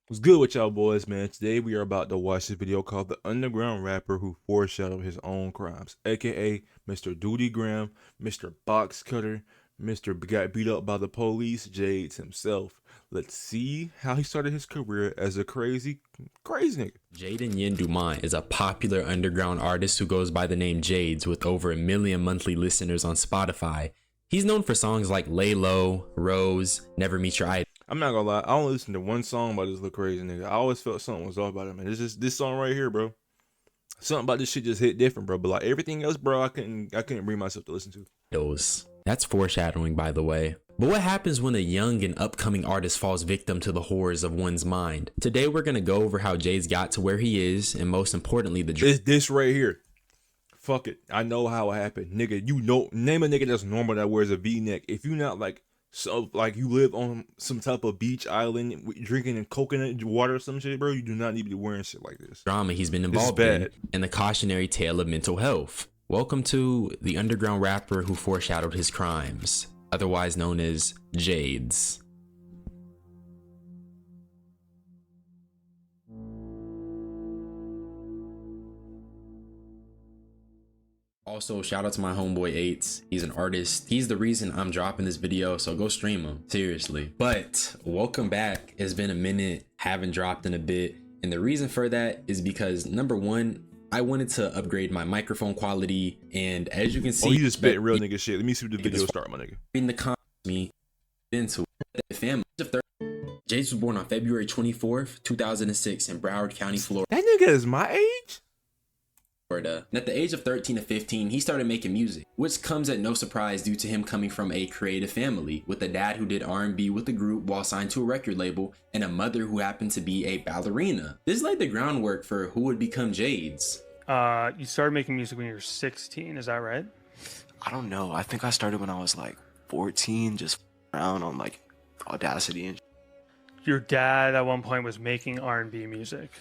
What's good with y'all boys, man? Today we are about to watch this video called The Underground Rapper Who Foreshadowed His Own Crimes, aka Mr. Duty Graham, Mr. Box Cutter, Mr. Got Beat Up by the Police, Jaydes himself. Let's see how he started his career as a crazy nigga. Jaden Dumont is a popular underground artist who goes by the name Jaydes with over 1 million monthly listeners on Spotify. He's known for songs like Lay Low, Rose, Never Meet Your Idol. I'm not gonna lie, I only listened to one song by this little crazy nigga. I always felt something was off about him, man. It's just this song right here, bro. Something about this shit just hit different, bro. But like everything else, bro, I couldn't bring myself to listen to. That's foreshadowing, by the way. But what happens when a young and upcoming artist falls victim to the horrors of one's mind? Today we're gonna go over how Jaydes got to where he is, and most importantly, It's this right here. Fuck it. I know how it happened. Nigga, you know, name a nigga that's normal that wears a V-neck. If you not like, so like you live on some type of beach island drinking coconut water or some shit, bro, you do not need to be wearing shit like this. drama he's been involved in, and the cautionary tale of mental health. Welcome to the underground rapper who foreshadowed his crimes, otherwise known as Jaydes. Also, shout out to my homeboy Eights. He's an artist. He's the reason I'm dropping this video, so go stream him, seriously. But welcome back. It's been a minute, haven't dropped in a bit, and the reason for that is because number one, I wanted to upgrade my microphone quality, and as you can see, you just spit real nigga shit. Let me see the video start, my nigga. In the comments, me into the family. Jaydes was born on February 24th, 2006 in Broward County, Florida. That nigga is my age? And at the age of 13 to 15, he started making music, which comes at no surprise due to him coming from a creative family with a dad who did R&B with the group while signed to a record label and a mother who happened to be a ballerina. This laid the groundwork for who would become Jaydes. You started making music when you were 16, is that right? I don't know. I think I started when I was like 14, just around on like Audacity and Your dad at one point was making R&B music.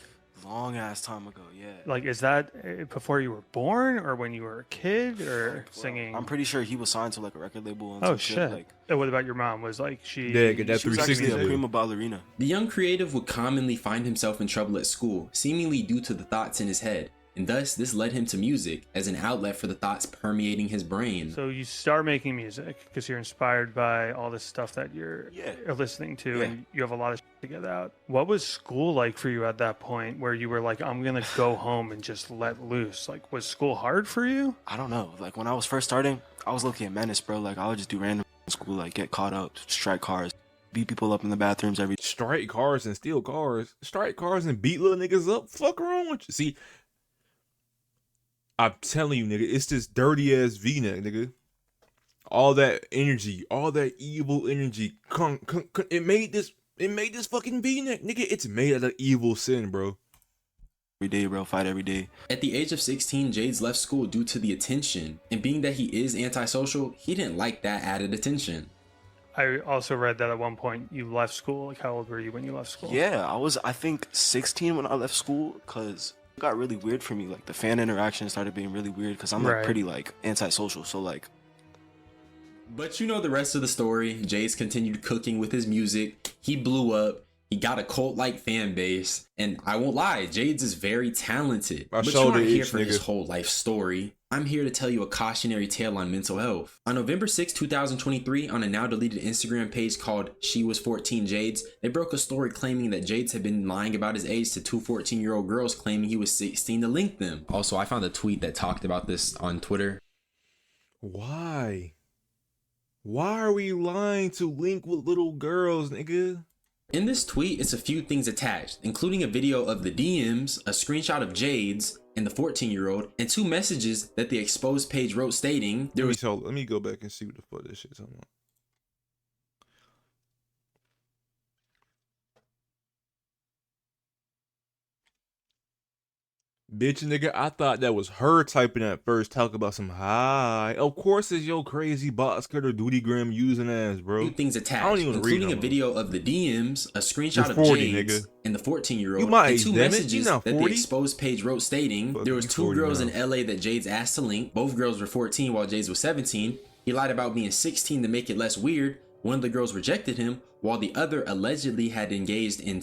long ass time ago, yeah. Like, is that before you were born or when you were a kid or singing? I'm pretty sure he was signed to like a record label and Oh some shit! Like, And what about your mom? Was like she? Yeah, get that she was actually 360. a prima ballerina. The young creative would commonly find himself in trouble at school, seemingly due to the thoughts in his head, and thus this led him to music as an outlet for the thoughts permeating his brain. So you start making music because you're inspired by all this stuff that you're listening to, and you have a lot of shit to get out. What was school like for you at that point, where you were like, "I'm gonna go home and just let loose"? Like, was school hard for you? I don't know. Like when I was first starting, I was low-key a menace, bro. Like I would just do random in school, like get caught up, strike cars, beat people up in the bathrooms every. Strike cars and steal cars. Strike cars and beat little niggas up. Fuck wrong with you? See, I'm telling you, nigga, it's this dirty ass V-neck, nigga. All that energy, all that evil energy, it made this fucking V-neck, nigga. It's made out of evil sin, bro. Every day, bro. Fight every day. At the age of 16, Jaydes left school due to the attention, and being that he is antisocial, he didn't like that added attention. I also read that at one point you left school. Like, how old were you when you left school? Yeah, I think 16 when I left school, because it got really weird for me. Like the fan interaction started being really weird because I'm like pretty like antisocial. So like. But you know the rest of the story. Jaydes continued cooking with his music. He blew up. He got a cult-like fan base. And I won't lie, Jaydes is very talented. But you're not here for his whole life story. I'm here to tell you a cautionary tale on mental health. On November 6, 2023, on a now deleted Instagram page called She Was 14 Jaydes, they broke a story claiming that Jaydes had been lying about his age to two 14-year-old girls claiming he was 16 to link them. Also, I found a tweet that talked about this on Twitter. Why? Why are we lying to link with little girls, nigga? In this tweet, it's a few things attached, including a video of the DMs, a screenshot of Jaydes and the 14-year-old, and two messages that the exposed page wrote stating there was. Let me go back and see what the fuck this shit's talking about. Bitch, nigga, I thought that was her typing at first, talk about some hi. Of course it's your crazy box cutter duty gram using ass, bro. Two things attached, I don't even including read a video of the DMs, a screenshot of 40, Jaydes nigga. and the 14-year-old, You my and age, two damn it. messages You not that the 40? exposed page wrote stating Fuck, there was you two 40 girls now. in LA that Jaydes asked to link. Both girls were 14 while Jaydes was 17. He lied about being 16 to make it less weird. One of the girls rejected him while the other allegedly had engaged in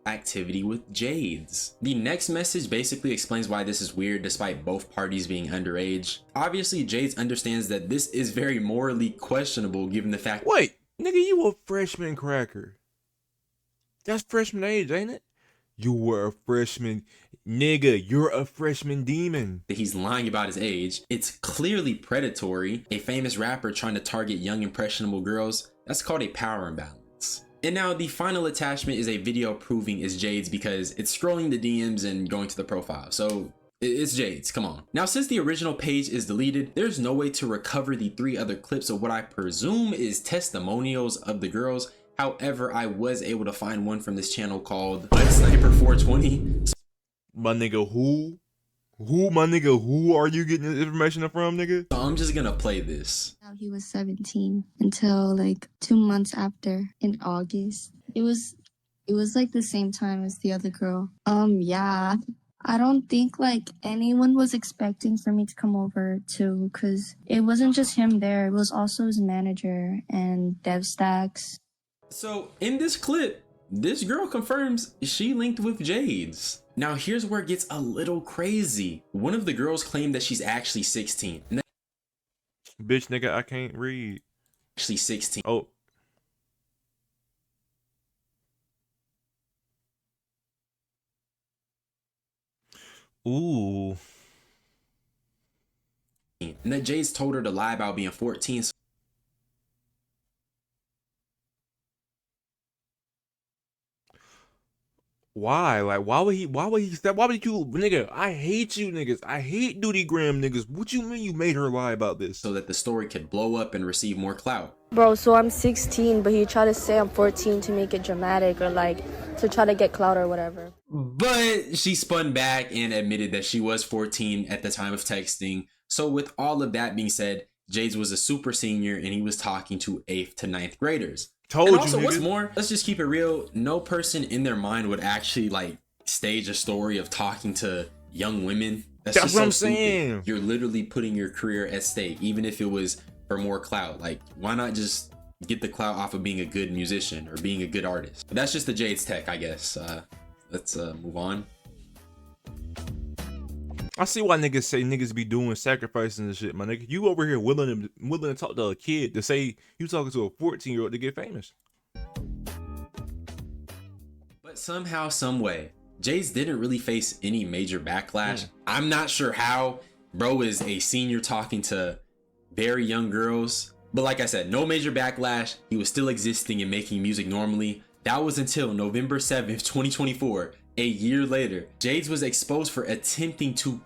activity with jaydes. The next message basically explains why this is weird despite both parties being underage. Obviously, jaydes understands that this is very morally questionable given the fact— Wait, nigga, you a freshman cracker. That's freshman age, ain't it? You were a freshman. Nigga, you're a freshman demon. that he's lying about his age. It's clearly predatory. A famous rapper trying to target young impressionable girls. That's called a power imbalance. And now the final attachment is a video proving it's jaydes because it's scrolling the DMs and going to the profile. So it's jaydes, come on. Now, since the original page is deleted, there's no way to recover the 3 other clips of what I presume is testimonials of the girls. However, I was able to find one from this channel called Sniper 420. My nigga, who? My nigga, who are you getting this information from, nigga? So I'm just gonna play this. He was 17 until like 2 months after, in August. It was like the same time as the other girl. Yeah. I don't think like anyone was expecting for me to come over too, because it wasn't just him there. It was also his manager and DevStacks. So in this clip, this girl confirms she linked with jaydes. Now here's where it gets a little crazy. One of the girls claimed that she's actually 16. Bitch, nigga, I can't read. Actually 16. Oh. Ooh. And that jaydes told her to lie about being 14. Why? Like, why would he step? Why would you, nigga? I hate you niggas. I hate Duty Graham niggas. What you mean you made her lie about this? So that the story could blow up and receive more clout. Bro, so I'm 16, but he tried to say I'm 14 to make it dramatic or like to try to get clout or whatever. But she spun back and admitted that she was 14 at the time of texting. So with all of that being said, jaydes was a super senior and he was talking to 8th to 9th graders. Told and you, also, nigga. what's more, let's just keep it real. No person in their mind would actually like stage a story of talking to young women. That's just what I'm stupid. saying. You're literally putting your career at stake, even if it was for more clout. Like, why not just get the clout off of being a good musician or being a good artist? But that's just the jaydes tech, I guess. Let's move on. I see why niggas say niggas be doing sacrifices and shit, my nigga. You over here willing to talk to a kid to say you talking to a 14-year-old to get famous. But somehow, some way, jaydes didn't really face any major backlash. I'm not sure how. Bro is a senior talking to very young girls. But like I said, no major backlash. He was still existing and making music normally. That was until November 7th, 2024. A year later, jaydes was exposed for attempting to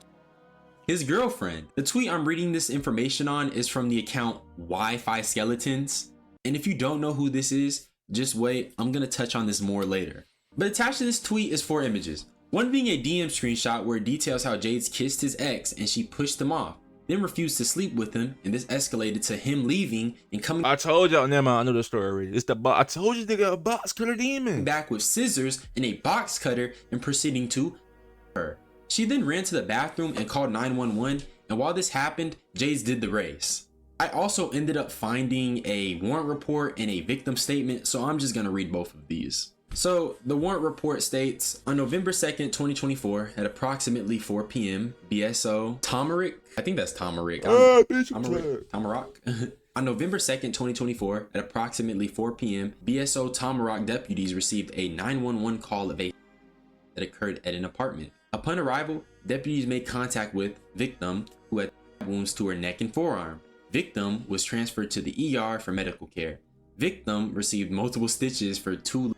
his girlfriend. The tweet I'm reading this information on is from the account Wi-Fi Skeletons. And if you don't know who this is, just wait, I'm gonna touch on this more later. But attached to this tweet is 4 images. One being a DM screenshot where it details how jaydes kissed his ex and she pushed him off, then refused to sleep with him, and this escalated to him leaving and coming— I told y'all, never mind, I know the story already. It's the I told you nigga, a box cutter demon. back with scissors and a box cutter and proceeding to her. She then ran to the bathroom and called 911, and while this happened, jaydes did the race. I also ended up finding a warrant report and a victim statement, so I'm just gonna read both of these. So the warrant report states, on November 2nd, 2024, at approximately 4 p.m., BSO Tomarick, I think that's Tomarick. Tomarick. On November 2nd, 2024, at approximately 4 p.m., BSO Tomarick deputies received a 911 call of a that occurred at an apartment. Upon arrival, deputies made contact with victim, who had wounds to her neck and forearm. Victim was transferred to the ER for medical care. Victim received multiple stitches for 2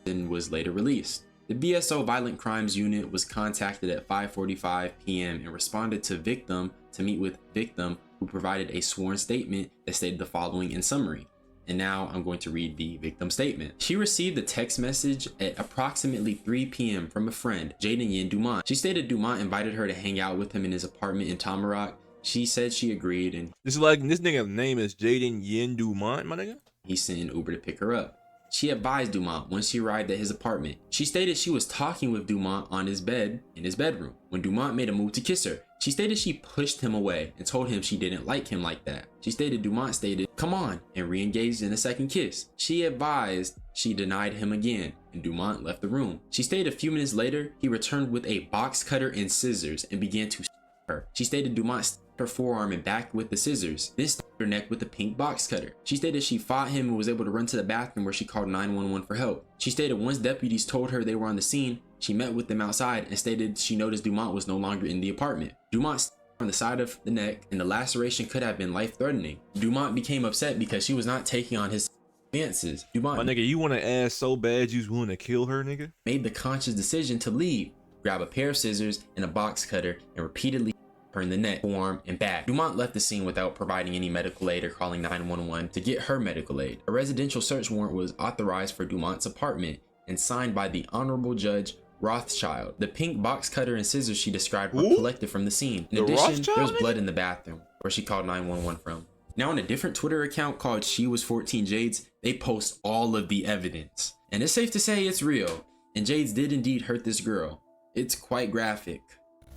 and was later released. The BSO Violent Crimes Unit was contacted at 5:45 p.m. and responded to victim to meet with victim, who provided a sworn statement that stated the following in summary. And now I'm going to read the victim statement. She received a text message at approximately 3 p.m. from a friend, Jaden Dumont. She stated Dumont invited her to hang out with him in his apartment in Tomarick. She said she agreed, and This is like, this nigga's name is Jaden Yen Dumont, my nigga. he sent an Uber to pick her up. She advised Dumont once she arrived at his apartment. She stated she was talking with Dumont on his bed in his bedroom when Dumont made a move to kiss her. She She stated she pushed him away and told him she didn't like him like that. She stated Dumont stated, "Come on," and re-engaged in a second kiss. She advised she denied him again, and Dumont left the room. She stated a few minutes later, he returned with a box cutter and scissors and began to her. She stated Dumont stabbed her forearm and back with the scissors, then stabbed her neck with the pink box cutter. She stated she fought him and was able to run to the bathroom where she called 911 for help. She stated once deputies told her they were on the scene, she met with them outside and stated she noticed Dumont was no longer in the apartment. Dumont stabbed her on the side of the neck and the laceration could have been life-threatening. Dumont became upset because she was not taking on his advances. Dumont, my nigga, you want to ass so bad you was willing to kill her, nigga? Made the conscious decision to leave, grab a pair of scissors and a box cutter, and repeatedly her in the neck, forearm, and back. Dumont left the scene without providing any medical aid or calling 911 to get her medical aid. A residential search warrant was authorized for Dumont's apartment and signed by the Honorable Judge Rothschild. The pink box cutter and scissors she described were collected from the scene. In addition, there was blood in the bathroom where she called 911 from. Now on a different Twitter account called She Was 14 Jaydes, they post all of the evidence. And it's safe to say it's real. And Jaydes did indeed hurt this girl. It's quite graphic.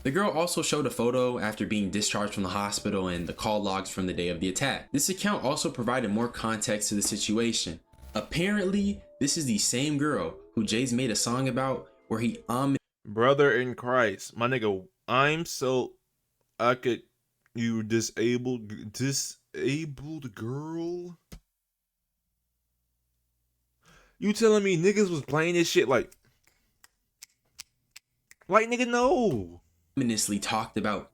The girl also showed a photo after being discharged from the hospital and the call logs from the day of the attack. This account also provided more context to the situation. Apparently, this is the same girl who Jaydes made a song about where he brother in Christ, my nigga, you disabled girl. You telling me niggas was playing this shit like nigga, no. Ominously talked about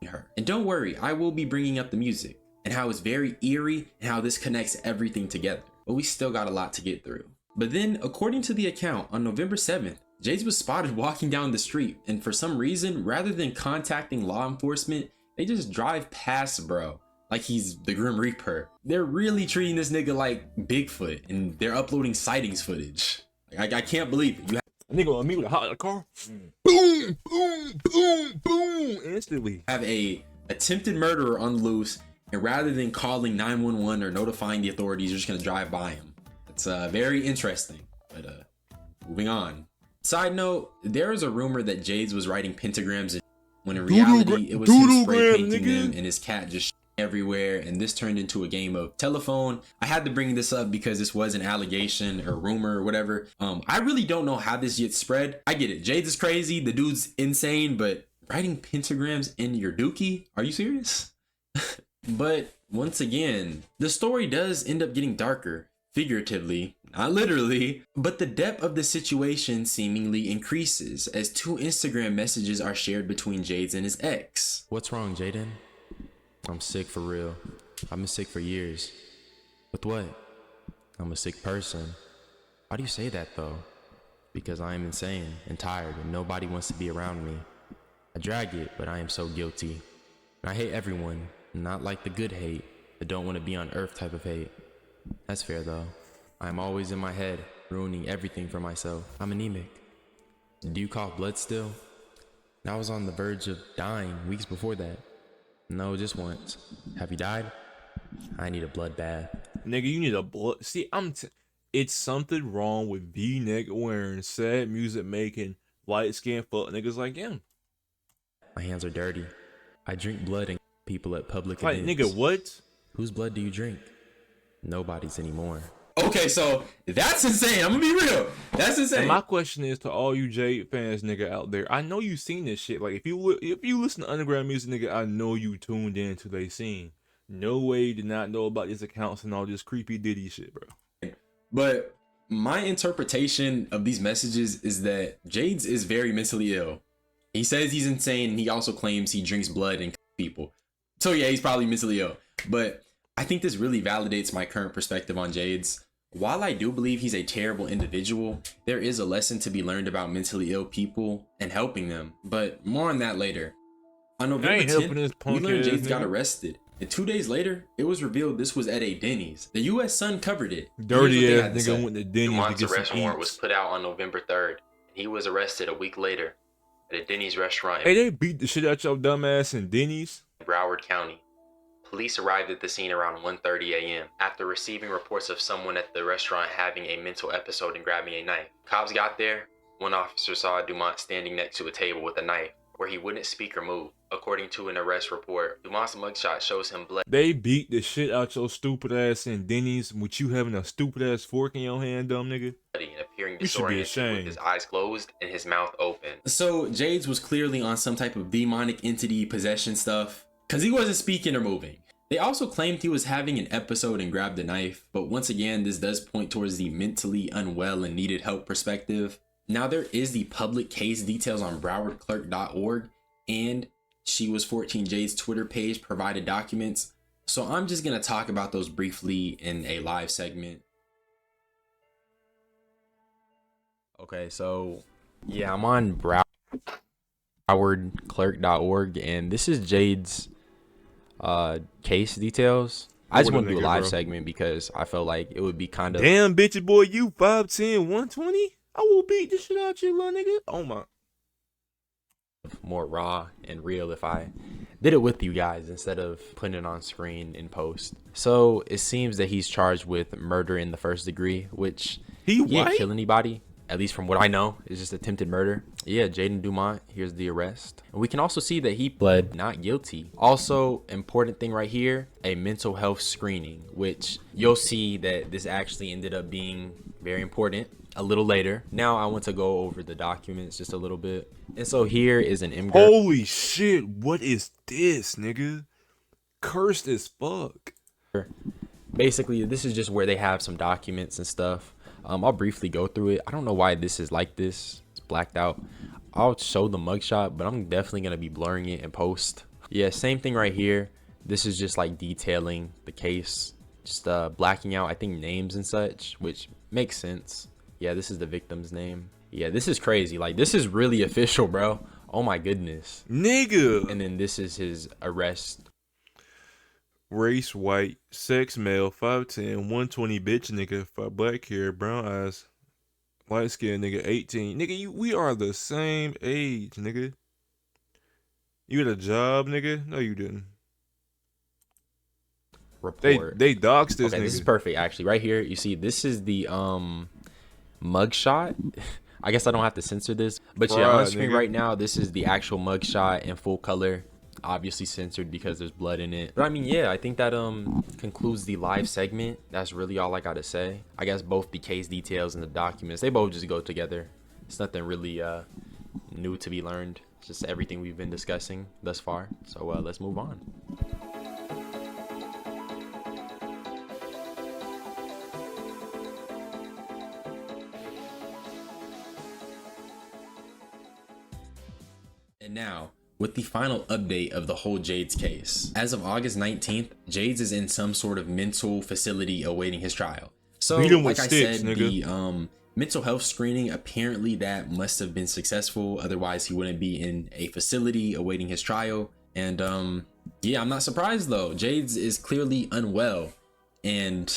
her. And don't worry, I will be bringing up the music and how it's very eerie and how this connects everything together. But we still got a lot to get through. But then, according to the account, on November 7th, Jaydes was spotted walking down the street, and for some reason, rather than contacting law enforcement, they just drive past bro like he's the Grim Reaper. They're really treating this nigga like Bigfoot, and they're uploading sightings footage. I can't believe it. Nigga on me with a hot car. Boom, boom, boom, boom. Instantly. Have a attempted murderer on the loose, and rather than calling 911 or notifying the authorities, you're just gonna drive by him. It's very interesting. But moving on. Side note, there is a rumor that Jaydes was writing pentagrams, when in reality it was him spray painting them and his cat just everywhere, and this turned into a game of telephone. I had to bring this up because this was an allegation or rumor or whatever. I really don't know how this gets spread. I get it, Jaydes is crazy, the dude's insane, but writing pentagrams in your dookie? Are you serious? But once again, the story does end up getting darker, figuratively, not literally, but the depth of the situation seemingly increases as 2 Instagram messages are shared between Jaydes and his ex. What's wrong, Jaden? I'm sick for real. I've been sick for years. With what? I'm a sick person. Why do you say that though? Because I am insane and tired and nobody wants to be around me. I drag it, but I am so guilty. And I hate everyone, not like the good hate, the don't want to be on earth type of hate. That's fair though. I'm always in my head, ruining everything for myself. I'm anemic. Do you cough blood still? I was on the verge of dying weeks before that. No, just once. Have you died? I need a blood bath. Nigga, you need a blood. See, it's something wrong with V-neck wearing, sad music making, light skinned fuck niggas like him. My hands are dirty. I drink blood and people at public like, events. Nigga, what? Whose blood do you drink? Nobody's anymore. Okay, so that's insane. I'm gonna be real. That's insane. And my question is to all you Jade fans, nigga, out there. I know you seen this shit. Like, if you listen to underground music, nigga, I know you tuned in to they scene. No way you did not know about these accounts and all this creepy Diddy shit, bro. But my interpretation of these messages is that Jaydes is very mentally ill. He says he's insane, and he also claims he drinks blood and people. So yeah, he's probably mentally ill. But I think this really validates my current perspective on Jaydes. While I do believe he's a terrible individual, there is a lesson to be learned about mentally ill people and helping them. But more on that later. On November 10th, we learned Jaydes got arrested. And 2 days later, it was revealed this was at a Denny's. The U.S. Sun covered it. Dirty ass nigga went to Denny's Dumont's to get arrest some warrant eats. was put out on November 3rd. And he was arrested a week later at a Denny's restaurant Hey, they beat the shit out your dumb ass in Denny's? in Broward County. Police arrived at the scene around 1:30 a.m. after receiving reports of someone at the restaurant having a mental episode and grabbing a knife. Cops got there. One officer saw Dumont standing next to a table with a knife. where he wouldn't speak or move. According to an arrest report, Dumont's mugshot shows him blood. They beat the shit out your stupid ass in Denny's with you having a stupid ass fork in your hand, dumb nigga. And appearing You should be disoriented with his eyes closed and his mouth open. So Jaydes was clearly on some type of demonic entity possession stuff, because he wasn't speaking or moving. They also claimed he was having an episode and grabbed a knife, but once again, this does point towards the mentally unwell and needed help perspective. Now there is the public case details on browardclerk.org, and She Was 14 Jaydes' Twitter page provided documents, so I'm just gonna talk about those briefly in a live segment. Okay, so yeah, I'm on browardclerk.org, and this is Jaydes' case details. I just want to do a live segment because I felt like it would be kind of... Damn, bitch, boy, you 5'10", 120? I will beat the shit out you, little nigga. Oh, my. More raw and real if I did it with you guys instead of putting it on screen in post. So it seems that he's charged with murder in the first degree, which he didn't kill anybody. At least from what I know, it's just attempted murder. Yeah, Jayden Dumont, here's the arrest. And we can also see that he pled not guilty. Also, important thing right here, a mental health screening, which you'll see that this actually ended up being very important a little later. Now I want to go over the documents just a little bit. And so here is an immigrant. Holy shit, what is this, nigga? Cursed as fuck. Basically, this is just where they have some documents and stuff. I'll briefly go through it. I don't know why this is like this. It's blacked out. I'll show the mugshot, but I'm definitely going to be blurring it in post. Yeah, same thing right here. This is just like detailing the case. Just blacking out, I think, names and such, which makes sense. Yeah, this is the victim's name. Yeah, this is crazy. Like, this is really official, bro. Oh my goodness. Nigga. And then this is his arrest. Race white, sex male, 5'10", 120 bitch nigga, black hair, brown eyes, light skin nigga, 18. Nigga, we are the same age, nigga. You had a job, nigga? No, you didn't. Report. They doxed this nigga. This is perfect, actually. Right here, you see, this is the mugshot. I guess I don't have to censor this, but yeah, on screen right now, this is the actual mugshot in full color. Obviously censored because there's blood in it. But I mean, yeah, I think that concludes the live segment. That's really all I gotta say. I guess both the case details and the documents, they both just go together. It's nothing really new to be learned. It's just everything we've been discussing thus far. So let's move on. And now, with the final update of the whole Jaydes case. As of August 19th, Jaydes is in some sort of mental facility awaiting his trial. So, like I said, the mental health screening, apparently that must have been successful. Otherwise, he wouldn't be in a facility awaiting his trial. And yeah, I'm not surprised though. Jaydes is clearly unwell. And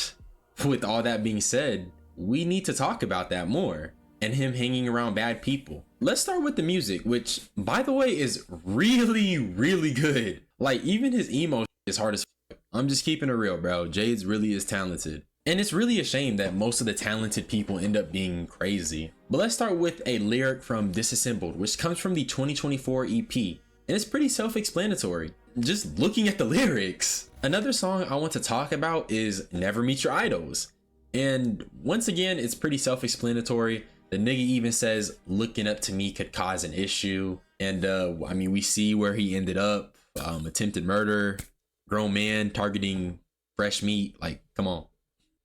with all that being said, we need to talk about that more. And him hanging around bad people. Let's start with the music, which, by the way, is really, really good. Like, even his emo is hard as fuck. I'm just keeping it real, bro. Jaydes really is talented. And it's really a shame that most of the talented people end up being crazy. But let's start with a lyric from Disassembled, which comes from the 2024 EP. And it's pretty self-explanatory. Just looking at the lyrics. Another song I want to talk about is Never Meet Your Idols. And once again, it's pretty self-explanatory. The nigga even says looking up to me could cause an issue. And I mean, we see where he ended up. Attempted murder, grown man targeting fresh meat. Like, come on.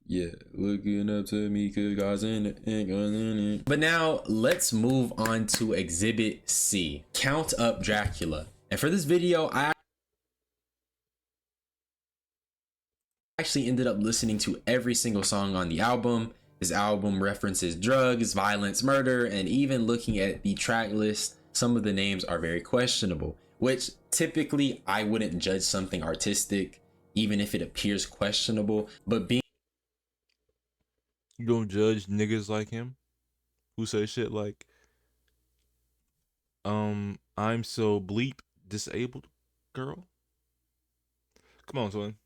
Yeah, looking up to me could cause an issue. But now let's move on to Exhibit C, Count Up Dracula. And for this video, I actually ended up listening to every single song on the album. This album references drugs, violence, murder, and even looking at the track list, some of the names are very questionable, which typically I wouldn't judge something artistic, even if it appears questionable, but being... You don't judge niggas like him who say shit like, I'm so bleep disabled, girl. Come on, son.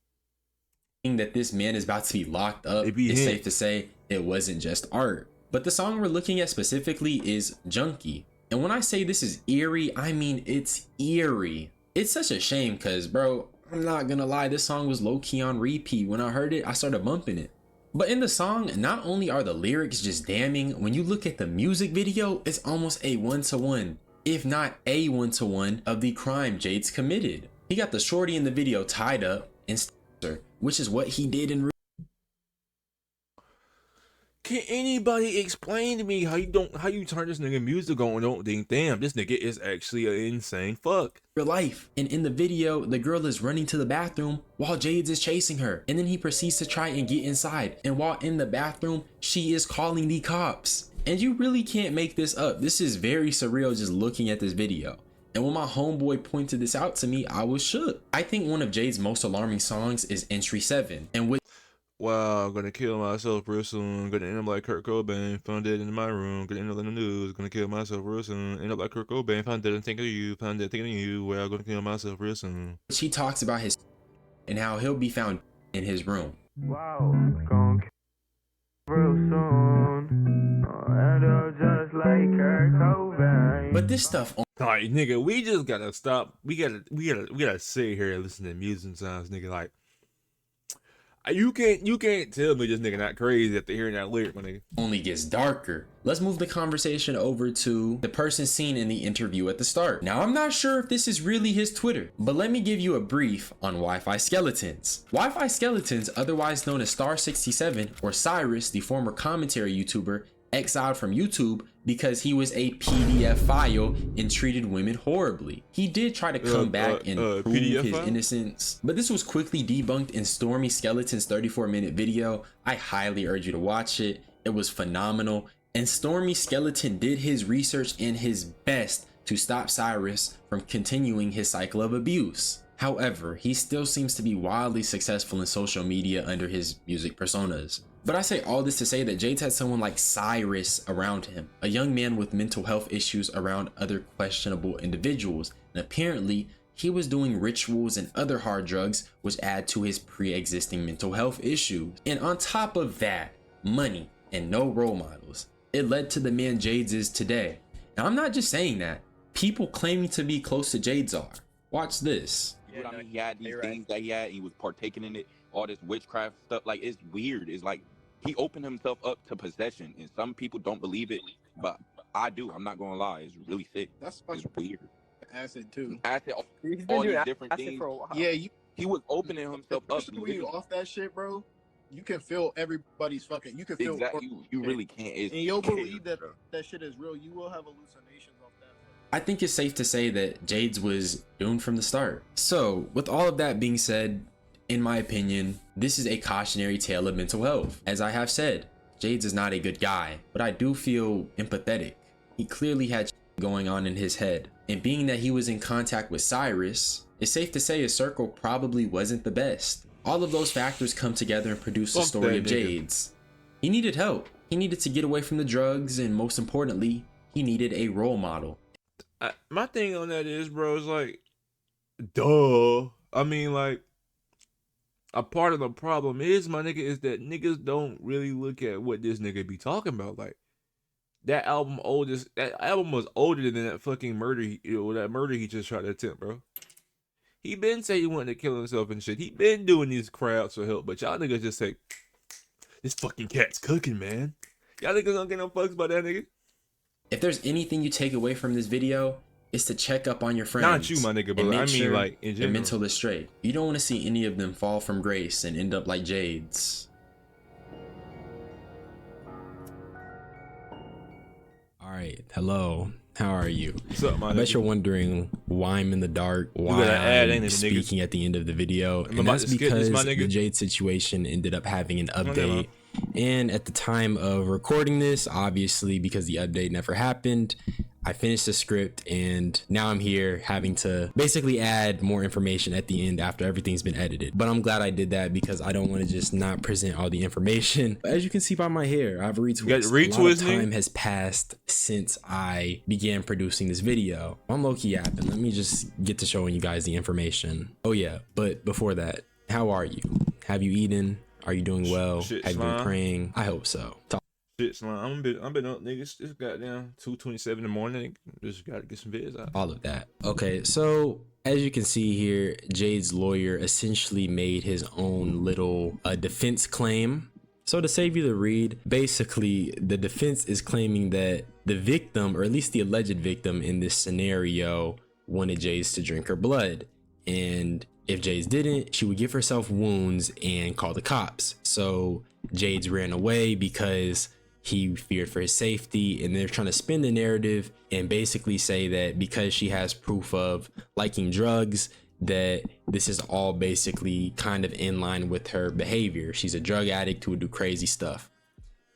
That this man is about to be locked up, it's safe to say it wasn't just art. But the song we're looking at specifically is Junkie, And when I say this is eerie, I mean it's eerie. It's such a shame because, bro, I'm not gonna lie, this song was low-key on repeat. When I heard it, I started bumping it. But in the song, not only are the lyrics just damning, when you look at the music video, it's almost a one-to-one, if not a one-to-one, of the crime Jaydes committed. He got the shorty in the video tied up and her, which is what he did in real. Can anybody explain to me how you turn this nigga music on and don't think, damn, this nigga is actually an insane fuck? Real life. And in the video, the girl is running to the bathroom while Jaydes is chasing her. And then he proceeds to try and get inside. And while in the bathroom, she is calling the cops. And you really can't make this up. This is very surreal just looking at this video. And when my homeboy pointed this out to me, I was shook. I think one of Jaydes' most alarming songs is Entry 7. And with wow, I'm gonna kill myself real soon. Gonna end up like Kurt Cobain, found dead in my room. Gonna end up in the news. Gonna kill myself real soon. End up like Kurt Cobain, found dead and thinking of you. Found dead thinking of you. Well, gonna kill myself real soon. she talks about his and how he'll be found in his room. Wow, gonna kill real soon. End up just like Kurt Cobain. But this stuff Like, nigga, we just gotta stop. We gotta sit here and listen to music sounds, nigga. Like, you can't tell me this nigga not crazy after hearing that lyric, my nigga. only gets darker. Let's move the conversation over to the person seen in the interview at the start. Now, I'm not sure if this is really his Twitter, but let me give you a brief on Wi-Fi Skeletons. Wi-Fi Skeletons, otherwise known as Star67 or Cyrus, the former commentary YouTuber, exiled from YouTube because he was a PDF file and treated women horribly. He did try to come back and prove PDF his file? innocence, but this was quickly debunked in Stormy Skeleton's 34-minute video. I highly urge you to watch it. It was phenomenal, and Stormy Skeleton did his research and his best to stop Cyrus from continuing his cycle of abuse. However, he still seems to be wildly successful in social media under his music personas. But I say all this to say that Jaydes had someone like Cyrus around him, a young man with mental health issues around other questionable individuals, and apparently he was doing rituals and other hard drugs which add to his pre-existing mental health issues. And on top of that, money and no role models. It led to the man Jaydes is today. Now, I'm not just saying that. People claiming to be close to Jaydes are. Watch this. I mean, he had these things that he had, and he was partaking in it, all this witchcraft stuff. Like, it's weird. It's like he opened himself up to possession, and some people don't believe it, but I do. I'm not gonna lie. It's really sick. That's it's weird. Acid too. Acid, all these different things. Yeah, he was opening himself up. When you off that shit, bro, you can feel everybody's fucking. You can feel exactly. You really can't. And you'll believe that that shit is real. You will have hallucinations off that. I think it's safe to say that Jaydes was doomed from the start. So, with all of that being said, in my opinion, this is a cautionary tale of mental health. As I have said, Jaydes is not a good guy, but I do feel empathetic. He clearly had going on in his head, and being that he was in contact with Cyrus, it's safe to say his circle probably wasn't the best. All of those factors come together and produce the story of Jaydes. He needed help. He needed to get away from the drugs, and most importantly, he needed a role model. My thing on that is, bro, is like, duh. I mean, like, a part of the problem is, my nigga, is that niggas don't really look at what this nigga be talking about. Like, that album was older than that fucking murder, that murder he just tried to attempt, bro. He been saying he wanted to kill himself and shit. He been doing these crowds for help, but y'all niggas just say, this fucking cat's cooking, man. Y'all niggas don't get no fucks about that nigga. If there's anything you take away from this video, it's to check up on your friends. Not you, my nigga, but I mean, like, in general. Their mental is straight. You don't want to see any of them fall from grace and end up like Jaydes. All right, hello. How are you? What's up, my I bet you're wondering why I'm in the dark, why I'm speaking at the end of the video, and that's because the Jaydes situation ended up having an update. And at the time of recording this, obviously, because the update never happened, I finished the script, and now I'm here having to basically add more information at the end after everything's been edited. But I'm glad I did that because I don't want to just not present all the information. As you can see by my hair, I've retwisted. A lot of time has passed since I began producing this video. I'm low-key yapping. Let me just get to showing you guys the information. Oh yeah, but before that, how are you? Have you eaten? Are you doing well? Have you been praying? I hope so. Shit, slime. I've been up, niggas. Just goddamn 2:27 in the morning. Just gotta get some vids out. All of that. Okay, so as you can see here, Jade's lawyer essentially made his own little defense claim. So to save you the read, basically the defense is claiming that the victim, or at least the alleged victim in this scenario, wanted Jaydes to drink her blood. And if Jaydes didn't, she would give herself wounds and call the cops. So Jaydes ran away because he feared for his safety, and they're trying to spin the narrative and basically say that because she has proof of liking drugs, that this is all basically kind of in line with her behavior. She's a drug addict who would do crazy stuff.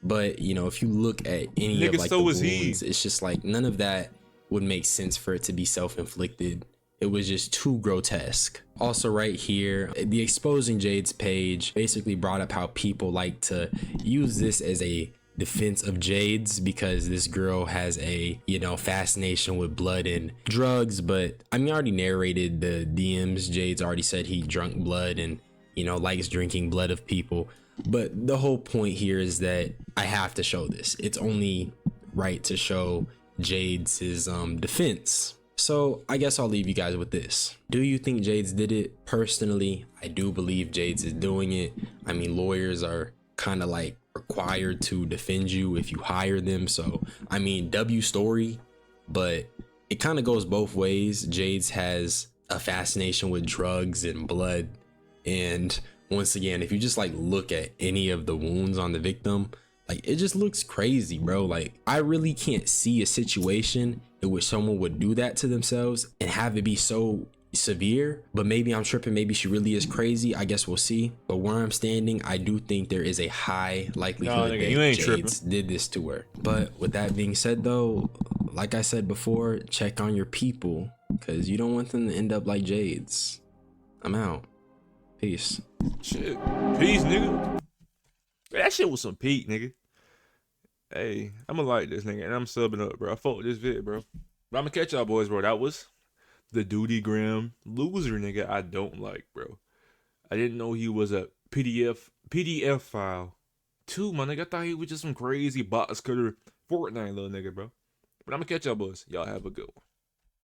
But you know, if you look at any of like the wounds, it's just like none of that would make sense for it to be self-inflicted. It was just too grotesque. Also right here, the Exposing Jaydes page basically brought up how people like to use this as a defense of Jaydes because this girl has a, you know, fascination with blood and drugs. But I mean, I already narrated the DMs. Jaydes already said he drunk blood and, you know, likes drinking blood of people. But the whole point here is that I have to show this. It's only right to show Jaydes' defense. So I guess I'll leave you guys with this. Do you think Jaydes did it? Personally, I do believe Jaydes is doing it. I mean, lawyers are kind of like required to defend you if you hire them. So I mean, W story, but it kind of goes both ways. Jaydes has a fascination with drugs and blood, and once again, if you just like look at any of the wounds on the victim, like it just looks crazy, bro. Like I really can't see a situation in which someone would do that to themselves and have it be so severe. But maybe I'm tripping, maybe she really is crazy. I guess we'll see. But where I'm standing, I do think there is a high likelihood that Jaydes did this to her. But with that being said though, like I said before, check on your people, because you don't want them to end up like Jaydes. I'm out. Peace. Shit. Peace, nigga. That shit was some peak, nigga. Hey, I'ma like this nigga and I'm subbing up, bro. I fuck with this vid, bro. But I'ma catch y'all boys, bro. That was the Duty Graham loser nigga I don't like, bro. I didn't know he was a PDF file too, my nigga. I thought he was just some crazy box cutter Fortnite little nigga, bro. But I'ma catch y'all boys. Y'all have a good one.